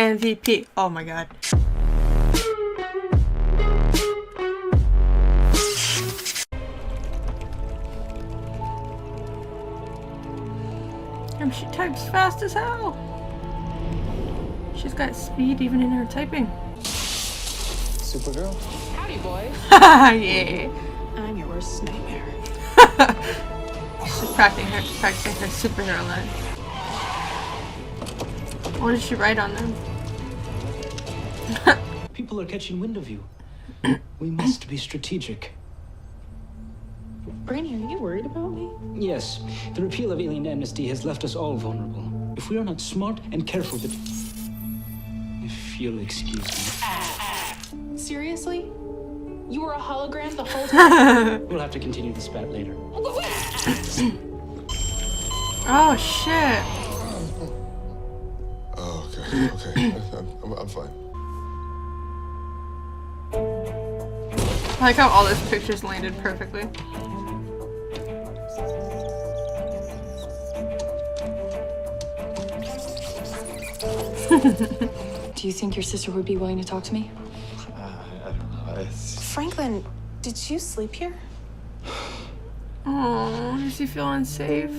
MVP. Oh my god. And she types fast as hell. She's got speed even in her typing. Supergirl? Howdy, boys. Yeah. I'm your worst nightmare. She's practicing her superhero line. What did she write on them? People are catching wind of you. We must be strategic. Brainy, are you worried about me? Yes, the repeal of alien amnesty has left us all vulnerable. If we are not smart and careful, but if you'll excuse me. Seriously? You were a hologram the whole time? We'll have to continue this spat later. Oh shit. Oh, okay. I'm fine. I like how all those pictures landed perfectly. Do you think your sister would be willing to talk to me? I don't know. Franklin, did you sleep here? Oh, does he feel unsafe?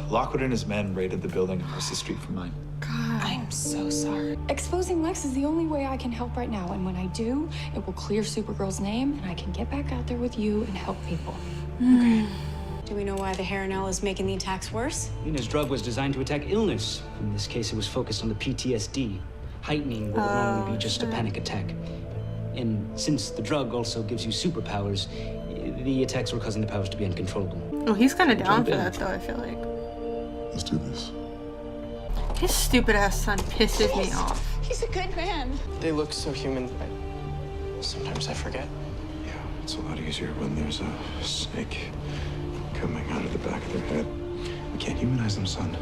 Lockwood and his men raided the building across the street from mine. God. I'm so sorry. Exposing Lex is the only way I can help right now, and when I do, it will clear Supergirl's name, and I can get back out there with you and help people. Okay. Do we know why the Haranel is making the attacks worse? Lena's drug was designed to attack illness. In this case, it was focused on the PTSD, heightening what would normally be just a panic attack. And since the drug also gives you superpowers, the attacks were causing the powers to be uncontrollable. Oh, he's kind of down for that though, I feel like. Let's do this. His stupid ass son pisses me off. He's a good man. They look so human. Sometimes I forget. Yeah, it's a lot easier when there's a snake coming out of the back of their head. We can't humanize them, son.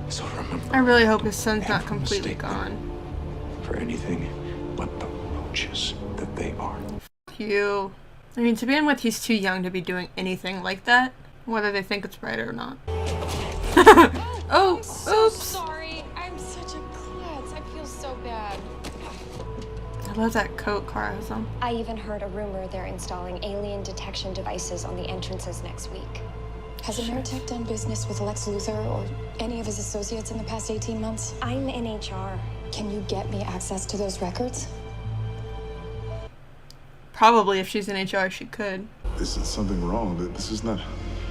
So remember. I really hope his son's not never completely mistake them gone. for anything but the roaches that they are. Fuck you. I mean, to begin with, he's too young to be doing anything like that, whether they think it's right or not. Oh, I'm so oops. sorry. I'm such a klutz. I feel so bad. I love that coat Kara has on. I even heard a rumor they're installing alien detection devices on the entrances next week. Has Ameritech done business with Lex Luthor or any of his associates in the past 18 months? I'm in HR. Can you get me access to those records? Probably if she's in HR, she could. Is something wrong? This is not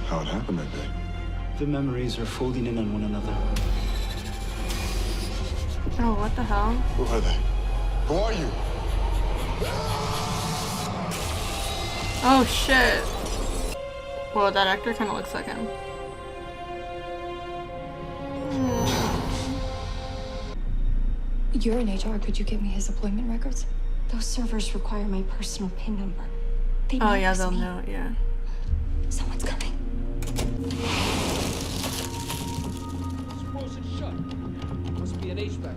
how it happened that day. The memories are folding in on one another. Oh, what the hell? Who are they? Who are you? Oh, shit. Whoa, that actor kind of looks like him. You're in HR. Could you get me his employment records? Those servers require my personal PIN number. They Oh, yeah, notice they'll me. know, yeah. Someone's coming. Must be an HVAC.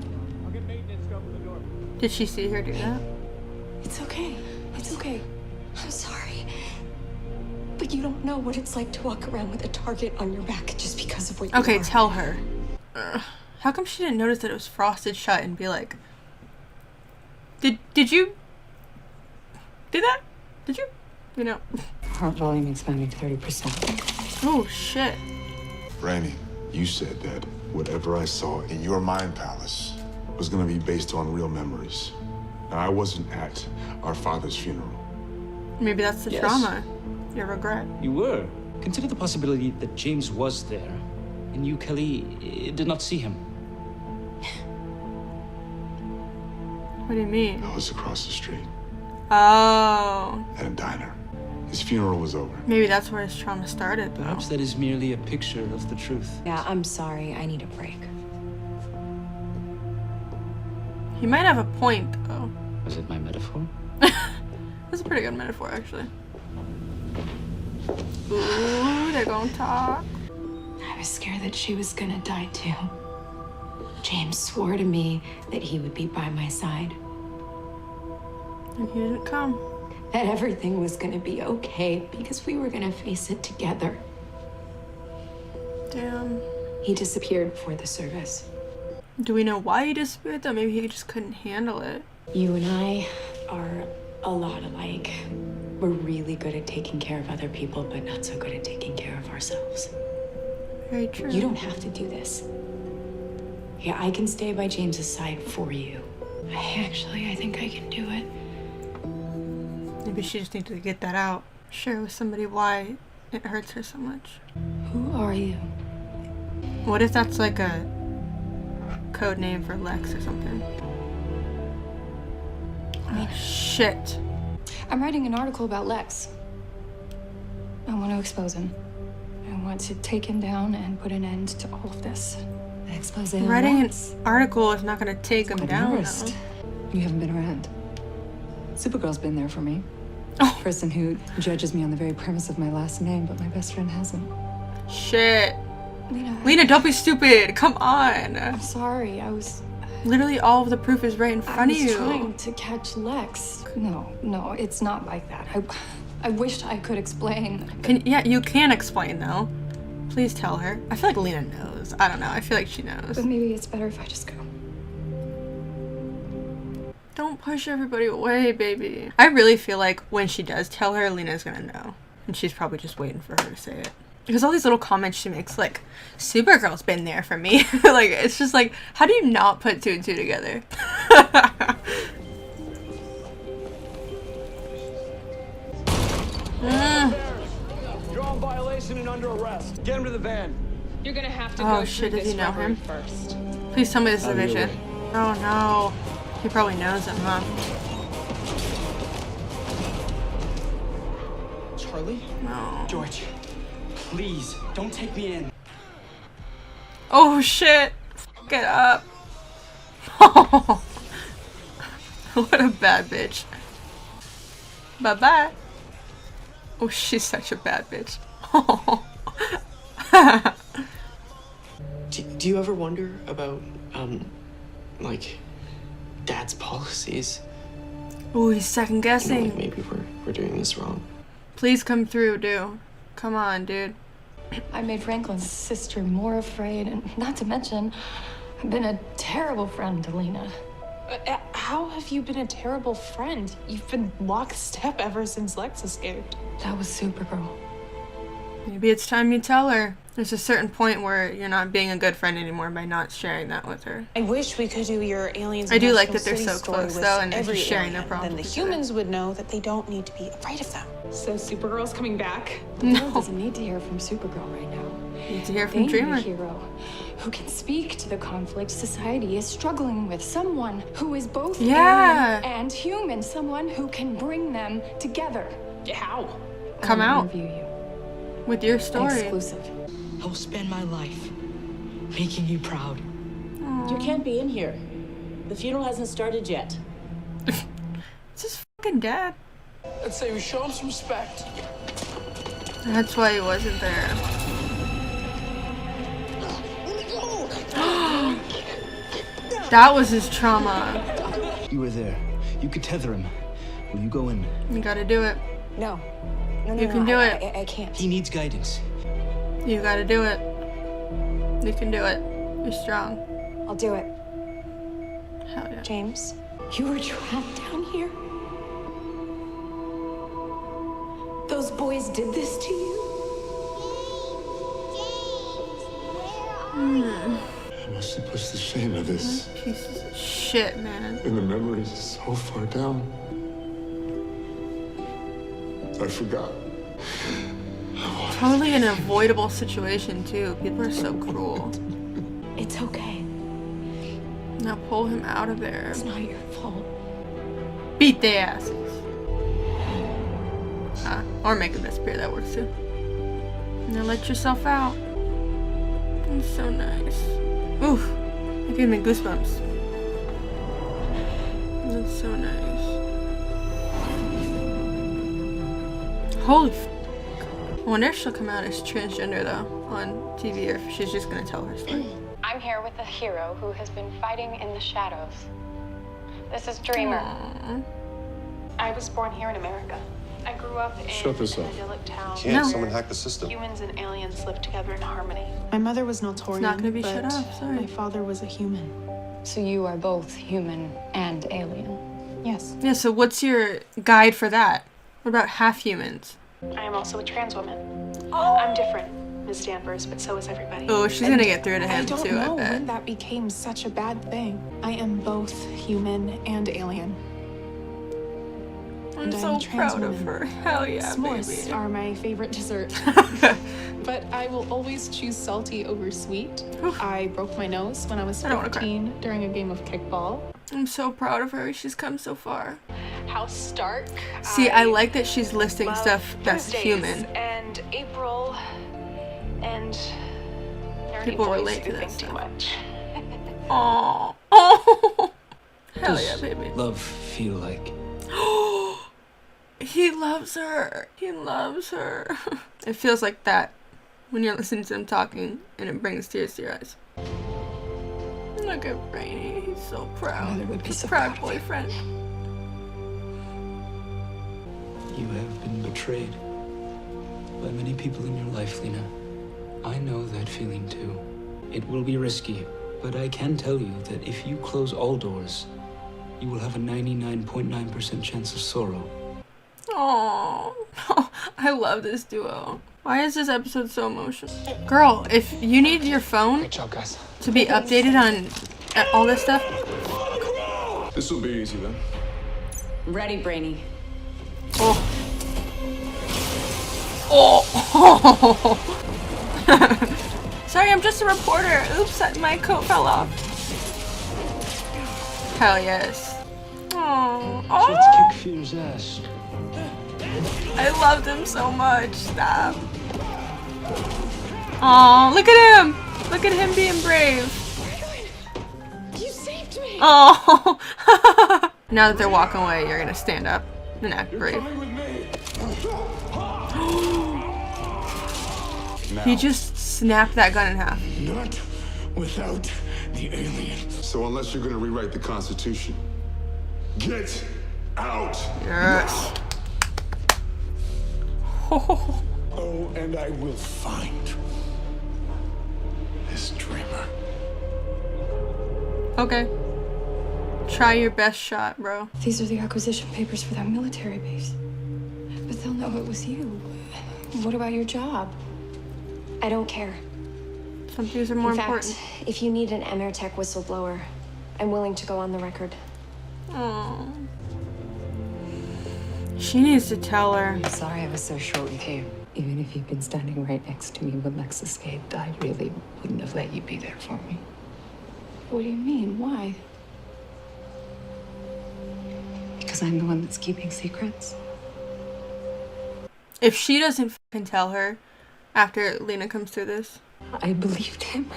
Did she see her do that? It's okay. It's okay. I'm sorry. But you don't know what it's like to walk around with a target on your back just because of what you Okay, are. tell her. How come she didn't notice that it was frosted shut and be like, Did you do that? Did you? You know. Heart volume expanding 30%. Oh, shit. Rainey, you said that whatever I saw in your mind palace was going to be based on real memories. Now, I wasn't at our father's funeral. Maybe that's the Yes. trauma. Your regret. You were. Consider the possibility that James was there, and you, Kelly, did not see him. What do you mean? I was across the street Oh. at a diner. His funeral was over. Maybe that's where his trauma started, though. Perhaps that is merely a picture of the truth. Yeah, I'm sorry. I need a break. He might have a point, though. Was it my metaphor? That's a pretty good metaphor, actually. Ooh, they're gonna talk. I was scared that she was gonna die too. James swore to me that he would be by my side, And he didn't come. that everything was gonna be okay because we were gonna face it together. Damn. He disappeared before the service. Do we know why he disappeared though? Maybe he just couldn't handle it. You and I are a lot alike. We're really good at taking care of other people, but not so good at taking care of ourselves. Very true. You don't have to do this. Yeah, I can stay by James's side for you. I think I can do it. Maybe she just needed to get that out. Share with somebody why it hurts her so much. Who are you? What if that's like a code name for Lex or something? Oh, shit. I'm writing an article about Lex. I want to expose him. I want to take him down and put an end to all of this. Expose him. Writing an article is not going to take him down, though. You haven't been around. Supergirl's been there for me. Oh. Person who judges me on the very premise of my last name, but my best friend hasn't. Shit. Lena, Lena, don't be stupid. Come on. I'm sorry. I was Literally all of the proof is right in front of you. trying to catch Lex. No, it's not like that. I wished I could explain. Yeah, you can explain though. Please tell her. I feel like Lena knows. I don't know. I feel like she knows. But maybe it's better if I just go. Don't push everybody away, baby. I really feel like when she does tell her, Lena's gonna know. And she's probably just waiting for her to say it. Because all these little comments she makes, like, Supergirl's been there for me. Like, it's just like, how do you not put two and two together? You're on violation and under arrest. Get him to the van. You're gonna have to Oh, go shit, through does he this know rubbery him? first. Please tell me this is a vision. Oh no. He probably knows him, huh? Charlie? No. George, please, don't take me in. Oh shit! Get up! What a bad bitch. Bye bye. Oh, she's such a bad bitch. Do you ever wonder about, like, Dad's policies? Oh, he's second You know, guessing. like maybe we're doing this wrong. Please come through, dude. Come on, dude. I made Franklin's sister more afraid, and not to mention, I've been a terrible friend to Lena. How have you been a terrible friend? You've been lockstep ever since Lex escaped. That was Supergirl. Maybe it's time you tell her. There's a certain point where you're not being a good friend anymore by not sharing that with her. I wish we could do your aliens. I do in like Mexico that they're City so story close, with though, and every just sharing their alien. problems Then the with each other. humans would know that they don't need to be afraid of them. So Supergirl's coming back? The world doesn't need to hear from Supergirl right now. You need to hear They from need a Dreamer. hero who can speak to the conflict society is struggling with. Someone who is both Yeah. alien and human. Someone who can bring them together. How? Come I'll out interview you. with your story. Exclusive. I will spend my life making you proud. You can't be in here. The funeral hasn't started yet. It's his fucking dad. I'd say we show him some respect. That's why he wasn't there. That was his trauma. You were there. You could tether him. Will you go in? You gotta do it. No. You can do it. I can't. He needs guidance. You gotta do it. You can do it. You're strong. I'll do it. Hell yeah. James. You were trapped down here? Those boys did this to you? I must have pushed the shame of this Pieces of shit, man. and the memories so far down. I forgot. Totally an avoidable situation, too. People are so cruel. It's okay. Now pull him out of there. It's not your fault. Beat their asses. Or make them disappear. That works, too. Now let yourself out. It's so nice. Oof. It gave me goosebumps. That's so nice. Holy f***. I wonder if she'll come out as transgender, though, on TV, or if she's just gonna tell her story. I'm here with a hero who has been fighting in the shadows. This is Dreamer. Aww. I was born here in America. I grew up in Shut this an up. idyllic town. Can't No. someone hack the system? Humans and aliens live together in harmony. My mother was Naltorian, It's not gonna be but shut off, sorry. my father was a human. So you are both human and alien. Yes. Yeah, so what's your guide for that? What about half humans? I am also a trans woman. I'm different, Ms. Danvers, but so is everybody. Oh, she's gonna get through to I him don't too, know I bet. when that became such a bad thing. I am both human and alien. I'm And so a trans proud of woman. her. Hell yeah, S'mores baby. are my favorite dessert. But I will always choose salty over sweet. I broke my nose when I was I don't wanna cry. 15 during a game of kickball. I'm so proud of her. She's come so far. House Stark. See, I like that she's listing love stuff that's Thursdays human. And April and nerdy People boys relate who to that think too stuff. much. Aww. Oh. Hell Does yeah, baby. love feel like? He loves her. He loves her. It feels like that when you're listening to him talking and it brings tears to your eyes. Look at Brainy. He's so proud. Mother would be He's so proud proud of you. boyfriend. You have been betrayed by many people in your life, Lena. I know that feeling too. It will be risky, but I can tell you that if you close all doors, you will have a 99.9% chance of sorrow. Aww. I love this duo. Why is this episode so emotional? Girl, if you need your phone Great job, guys. to be updated on all this stuff, This will be easy then. Ready, Brainy. oh. Oh. Sorry, I'm just a reporter. Oops, my coat fell off. Hell yes. Aww. Let's Oh. kick Fear's ass. I loved him so much. Stop. Aw, look at him. Look at him being brave. You saved me! Oh. Now that they're walking away, you're gonna stand up and act brave. He just snapped that gun in half. Not without the alien. So unless you're gonna rewrite the Constitution, get out. Yes. Oh, and I will find this dreamer. Okay. Try your best shot, bro. These are the acquisition papers for that military base. But they'll know it was you. What about your job? I don't care. Some things are more In fact, important. if you need an Emertech whistleblower, I'm willing to go on the record. Aww. She needs to tell her. I'm sorry I was so short with you. Even if you'd been standing right next to me when Lex escaped, I really wouldn't have let you be there for me. What do you mean? Why? Because I'm the one that's keeping secrets. If she doesn't fucking tell her after Lena comes through this, I believed him.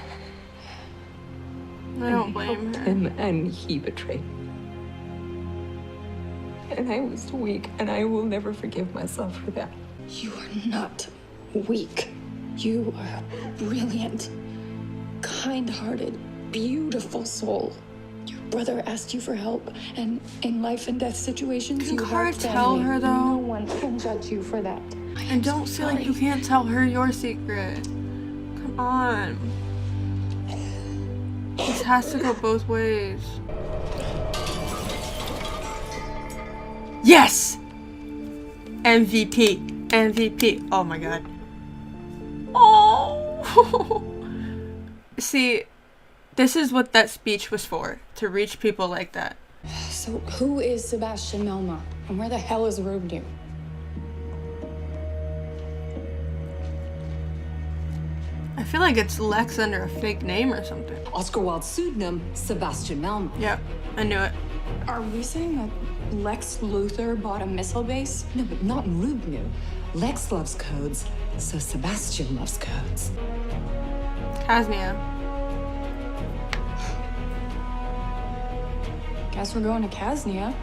I don't blame helped her. him, and he betrayed me. And I was weak, and I will never forgive myself for that. You are not weak. You are a brilliant, kind-hearted, beautiful soul. Your brother asked you for help, and in life and death situations, Can you Cara helped tell family. her, though? No one can judge you for that. And don't feel like you can't tell her your secret. Come on. This has to go both ways. Yes! MVP. MVP. Oh my god. Oh! See, this is what that speech was for. To reach people like that. So who is Sebastian Melma? And where the hell is Rubnu? I feel like it's Lex under a fake name or something. Oscar Wilde's pseudonym, Sebastian Melma. Yep, I knew it. Are we saying that Lex Luthor bought a missile base? No, but not Rubnu. Lex loves codes, so Sebastian loves codes. Casmia. Guess we're going to Casnia.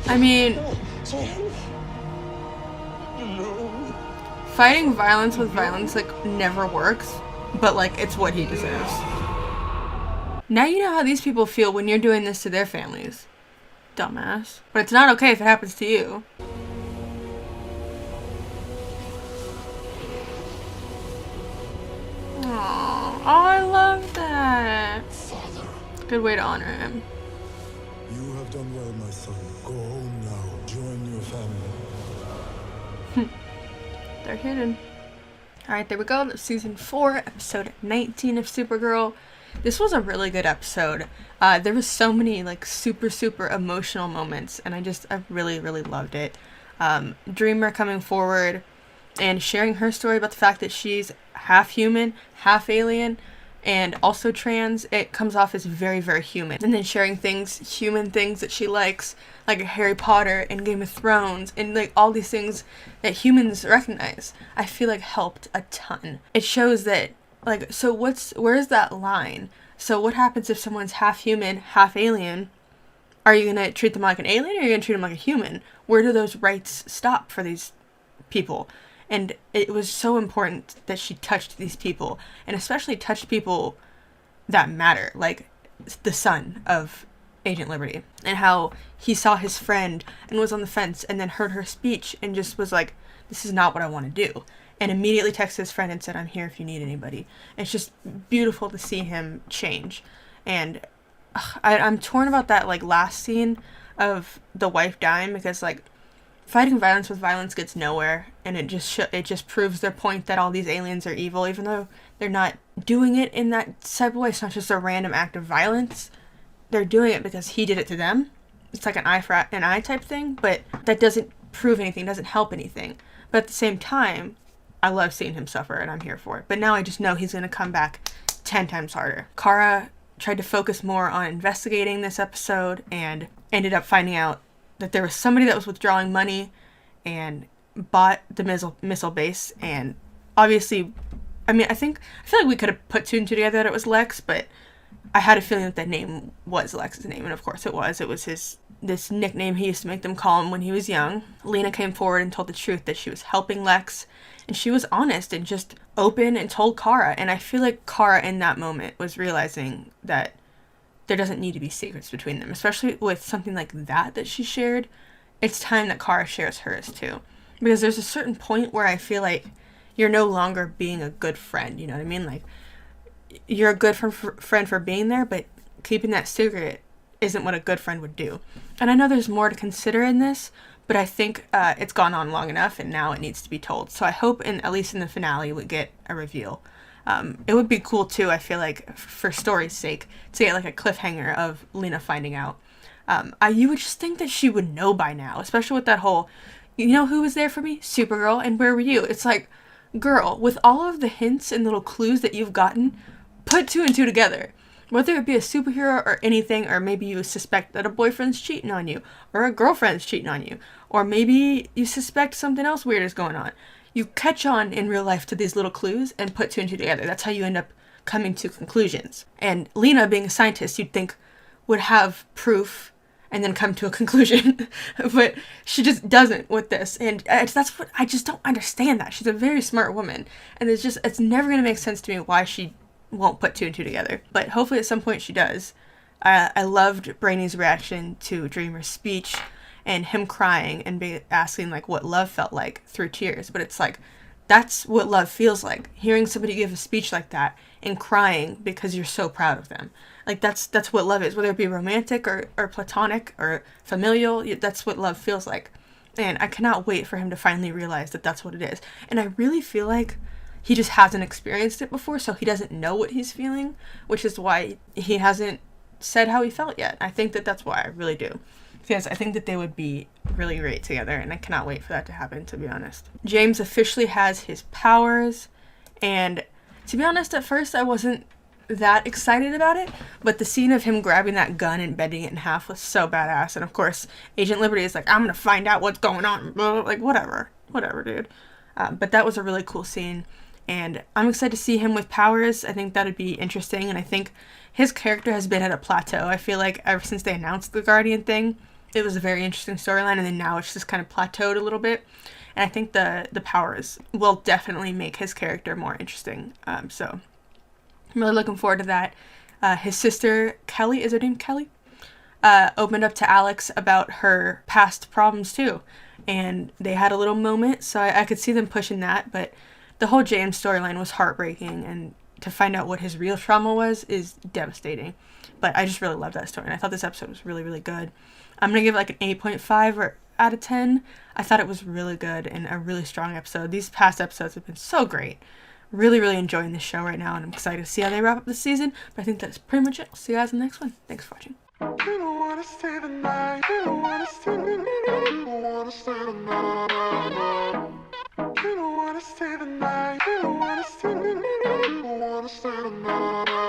I mean, fighting violence with violence, like, never works, but, like, it's what he deserves. Now you know how these people feel when you're doing this to their families. Dumbass. But it's not okay if it happens to you. Oh, I love that. Father. Good way to honor him. You have done well, my son. Go home now. Join your family. They're hidden. Alright, there we go. That's season 4, episode 19 of Supergirl. This was a really good episode. There was so many like super emotional moments, and I really loved it. Dreamer coming forward and sharing her story about the fact that she's half human, half alien, and also trans. It comes off as very human. And then sharing human things that she likes, like Harry Potter and Game of Thrones, and like all these things that humans recognize, I feel like helped a ton. It shows that, like, so where's that line? So what happens if someone's half human, half alien? Are you gonna treat them like an alien, or are you gonna treat them like a human? Where do those rights stop for these people? And it was so important that she touched these people, and especially touched people that matter, like the son of Agent Liberty, and how he saw his friend and was on the fence, and then heard her speech and just was like, this is not what I want to do, and immediately texted his friend and said, I'm here if you need anybody. It's just beautiful to see him change. And I'm torn about that like last scene of the wife dying, because like fighting violence with violence gets nowhere, and it just proves their point that all these aliens are evil, even though they're not doing it in that type of way. It's not just a random act of violence. They're doing it because he did it to them. It's like an eye for an eye type thing, but that doesn't prove anything, doesn't help anything. But at the same time, I love seeing him suffer, and I'm here for it. But now I just know he's going to come back 10 times harder. Kara tried to focus more on investigating this episode and ended up finding out that there was somebody that was withdrawing money and bought the missile base. And obviously, I feel like we could have put 2 and 2 together that it was Lex, but I had a feeling that name was Lex's name, and of course it was. It was this nickname he used to make them call him when he was young. Lena came forward and told the truth, that she was helping Lex, and she was honest and just open and told Kara. And I feel like Kara in that moment was realizing that there doesn't need to be secrets between them, especially with something like that she shared. It's time that Kara shares hers too, because there's a certain point where I feel like you're no longer being a good friend, you know what I mean? Like, you're a good friend for being there, but keeping that secret isn't what a good friend would do. And I know there's more to consider in this, but I think it's gone on long enough, and now it needs to be told. So I hope, at least in the finale, we get a reveal. It would be cool too, I feel like, for story's sake, to get like a cliffhanger of Lena finding out. You would just think that she would know by now, especially with that whole, you know who was there for me? Supergirl, and where were you? It's like, girl, with all of the hints and little clues that you've gotten, put 2 and 2 together. Whether it be a superhero or anything, or maybe you suspect that a boyfriend's cheating on you, or a girlfriend's cheating on you, or maybe you suspect something else weird is going on. You catch on in real life to these little clues and put 2 and 2 together. That's how you end up coming to conclusions. And Lena, being a scientist, you'd think would have proof and then come to a conclusion. But she just doesn't with this. And that's what I just don't understand that. She's a very smart woman. And it's never going to make sense to me why she won't put 2 and 2 together. But hopefully at some point she does. I loved Brainy's reaction to Dreamer's speech, and him crying and asking like what love felt like through tears. But it's like, that's what love feels like. Hearing somebody give a speech like that and crying because you're so proud of them. Like that's what love is, whether it be romantic or platonic or familial. That's what love feels like. And I cannot wait for him to finally realize that that's what it is. And I really feel like he just hasn't experienced it before, so he doesn't know what he's feeling, which is why he hasn't said how he felt yet. I think that's why. I really do. Because I think that they would be really great together, and I cannot wait for that to happen, to be honest. James officially has his powers, and to be honest, at first I wasn't that excited about it, but the scene of him grabbing that gun and bending it in half was so badass. And of course, Agent Liberty is like, I'm gonna find out what's going on. Like, whatever, dude. But that was a really cool scene, and I'm excited to see him with powers. I think that'd be interesting, and I think his character has been at a plateau. I feel like ever since they announced the Guardian thing, it was a very interesting storyline, and then now it's just kind of plateaued a little bit. And I think the powers will definitely make his character more interesting. So I'm really looking forward to that. His sister, Kelly, is her name Kelly? Opened up to Alex about her past problems too. And they had a little moment, so I could see them pushing that. But the whole James storyline was heartbreaking, and to find out what his real trauma was is devastating. But I just really love that story, and I thought this episode was really, really good. I'm going to give it like an 8.5 out of 10. I thought it was really good and a really strong episode. These past episodes have been so great. Really, really enjoying this show right now, and I'm excited to see how they wrap up this season. But I think that's pretty much it. I'll see you guys in the next one. Thanks for watching. You don't wanna stay the night. You don't wanna stay the night. You don't wanna stay the night. You don't wanna stay the night. You don't wanna stay the night. You don't wanna stay the night.